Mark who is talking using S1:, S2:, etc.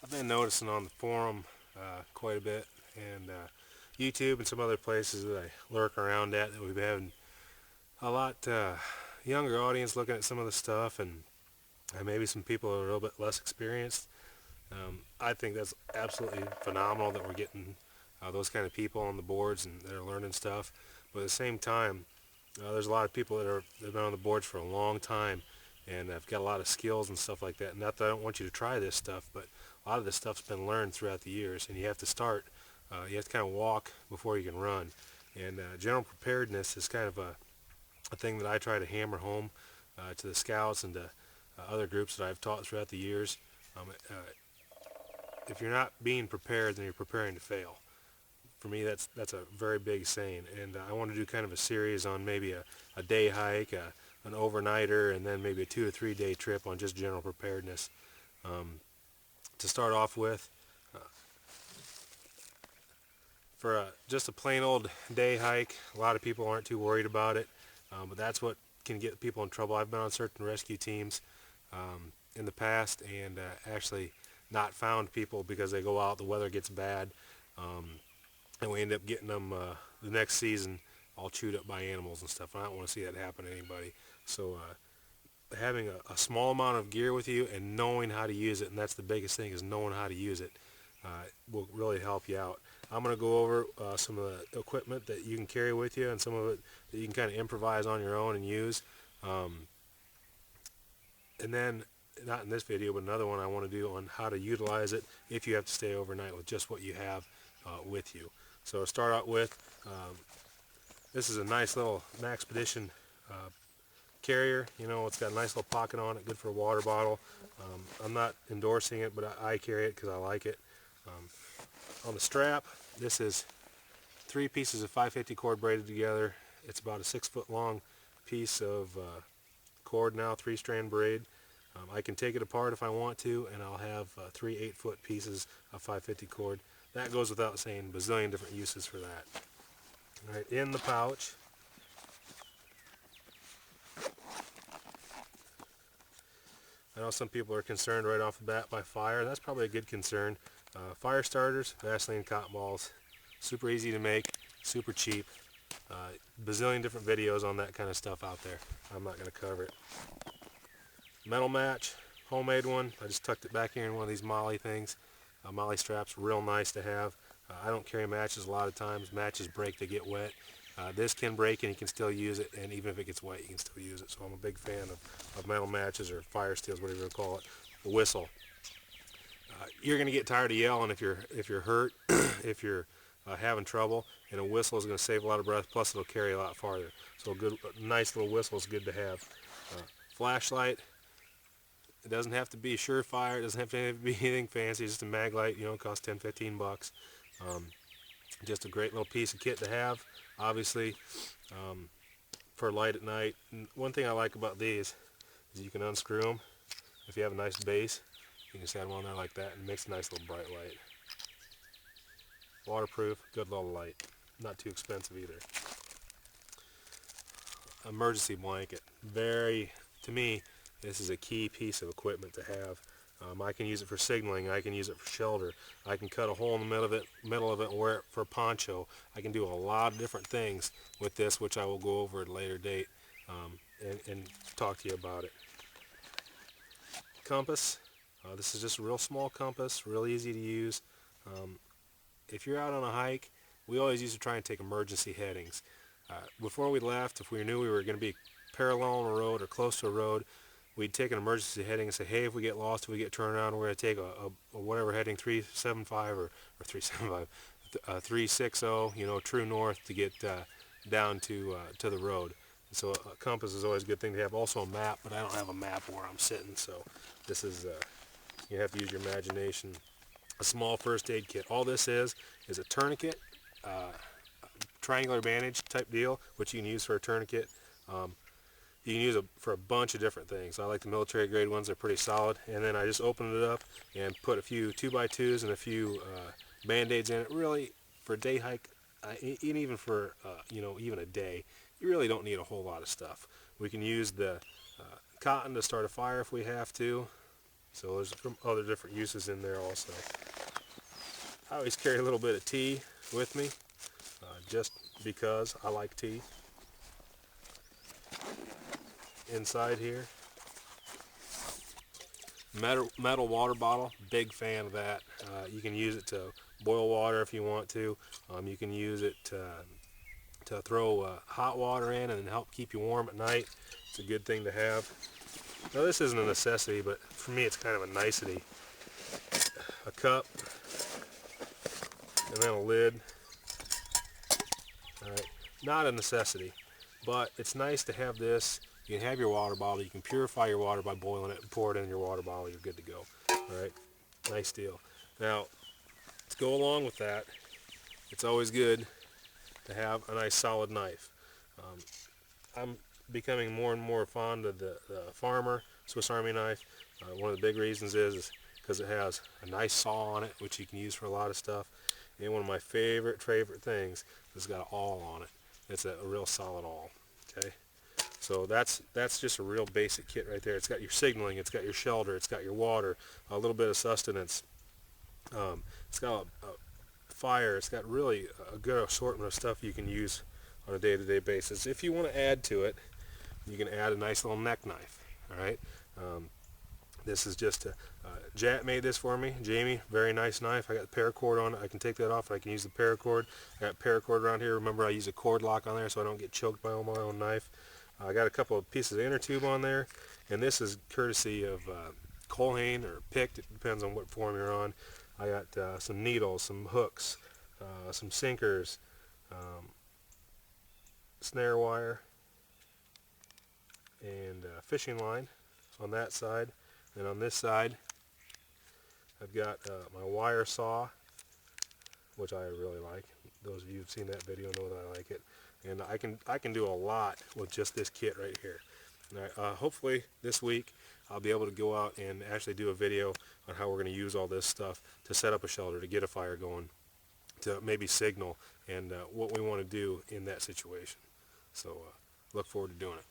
S1: I've been noticing on the forum quite a bit, and YouTube and some other places that I lurk around at, that we've been having a lot younger audience looking at some of the stuff, and maybe some people are a little bit less experienced. I think that's absolutely phenomenal that we're getting those kind of people on the boards and they're learning stuff. But at the same time, there's a lot of people that have been on the boards for a long time and have got a lot of skills and stuff like that. Not that I don't want you to try this stuff, but a lot of this stuff's been learned throughout the years, and you have to start. You have to kind of walk before you can run. And general preparedness is kind of a thing that I try to hammer home to the scouts and to other groups that I've taught throughout the years. If you're not being prepared, then you're preparing to fail. For me, that's a very big saying, and I want to do kind of a series on maybe a day hike, an overnighter, and then maybe a 2 or 3 day trip on just general preparedness. To start off with, for just a plain old day hike, a lot of people aren't too worried about it, but that's what can get people in trouble. I've been on search and rescue teams in the past, and actually not found people because they go out, the weather gets bad, and we end up getting them the next season all chewed up by animals and stuff. I don't want to see that happen to anybody. So having a small amount of gear with you and knowing how to use it, and that's the biggest thing, is knowing how to use it, will really help you out. I'm going to go over some of the equipment that you can carry with you and some of it that you can kind of improvise on your own and use. And then, not in this video, but another one I want to do on how to utilize it if you have to stay overnight with just what you have with you. So to start out with, this is a nice little Maxpedition carrier. You know, it's got a nice little pocket on it, good for a water bottle. I'm not endorsing it, but I carry it because I like it. On the strap, this is 3 pieces of 550 cord braided together. It's about a 6-foot long piece of cord now, 3-strand braid. I can take it apart if I want to, and I'll have 3 8-foot pieces of 550 cord. That goes without saying, a bazillion different uses for that. All right, in the pouch, I know some people are concerned right off the bat by fire. That's probably a good concern. Fire starters, Vaseline cotton balls, super easy to make, super cheap. Bazillion different videos on that kind of stuff out there. I'm not going to cover it. Metal match, homemade one. I just tucked it back here in one of these molly things. Molly straps, real nice to have. I don't carry matches a lot of times. Matches break, they get wet. This can break and you can still use it, and even if it gets wet, you can still use it. So I'm a big fan of metal matches or fire steels, whatever you call it. The whistle. You're going to get tired of yelling if you're hurt, if you're having trouble, and a whistle is going to save a lot of breath, plus it'll carry a lot farther. So a nice little whistle is good to have. Flashlight. It doesn't have to be Surefire. It doesn't have to be anything fancy. It's just a mag light. You know, it costs 10, 15 bucks. Just a great little piece of kit to have, obviously, for light at night. And one thing I like about these is you can unscrew them. If you have a nice base, you can just add them on there like that, and it makes a nice little bright light. Waterproof, good little light. Not too expensive either. Emergency blanket. To me, this is a key piece of equipment to have. I can use it for signaling. I can use it for shelter. I can cut a hole in the middle of it and wear it for a poncho. I can do a lot of different things with this, which I will go over at a later date and talk to you about it. Compass. This is just a real small compass, real easy to use. If you're out on a hike, we always used to try and take emergency headings. Before we left, if we knew we were going to be parallel on a road or close to a road, we'd take an emergency heading and say, hey, if we get lost, if we get turned around, we're going to take a whatever heading, 375 or 375, 360, you know, true north to get down to the road. So a compass is always a good thing to have. Also a map, but I don't have a map where I'm sitting, so this is, you have to use your imagination. A small first aid kit. All this is a tourniquet, triangular bandage type deal, which you can use for a tourniquet. You can use it for a bunch of different things. I like the military grade ones, they're pretty solid. And then I just opened it up and put a few 2x2s and a few band-aids in it. Really, for a day hike, and even for you know, even a day, you really don't need a whole lot of stuff. We can use the cotton to start a fire if we have to. So there's some other different uses in there also. I always carry a little bit of tea with me, just because I like tea. Inside here, metal water bottle, big fan of that. You can use it to boil water if you want to. You can use it to throw hot water in and help keep you warm at night. It's a good thing to have. Now this isn't a necessity, but for me it's kind of a nicety. A cup, and then a lid. All right, not a necessity, but it's nice to have this. You can have your water bottle. You can purify your water by boiling it and pour it in your water bottle. You're good to go. All right, nice deal. Now, to go along with that, it's always good to have a nice solid knife. I'm becoming more and more fond of the Farmer Swiss Army knife. One of the big reasons is because it has a nice saw on it, which you can use for a lot of stuff. And one of my favorite things is it's got an awl on it. It's a real solid awl. Okay, so that's just a real basic kit right there. It's got your signaling, it's got your shelter, it's got your water, a little bit of sustenance. It's got a fire. It's got really a good assortment of stuff you can use on a day-to-day basis. If you want to add to it, you can add a nice little neck knife. All right. This is just Jat made this for me. Jamie, very nice knife. I got the paracord on it. I can take that off. I can use the paracord. I got paracord around here. Remember, I use a cord lock on there so I don't get choked by my own knife. I got a couple of pieces of inner tube on there, and this is courtesy of Colhane or picked. It depends on what form you're on. I got some needles, some hooks, some sinkers, snare wire, and fishing line on that side. And on this side, I've got my wire saw, which I really like. Those of you who've seen that video know that I like it. And I can do a lot with just this kit right here. And hopefully this week I'll be able to go out and actually do a video on how we're going to use all this stuff to set up a shelter, to get a fire going, to maybe signal, and what we want to do in that situation. So look forward to doing it.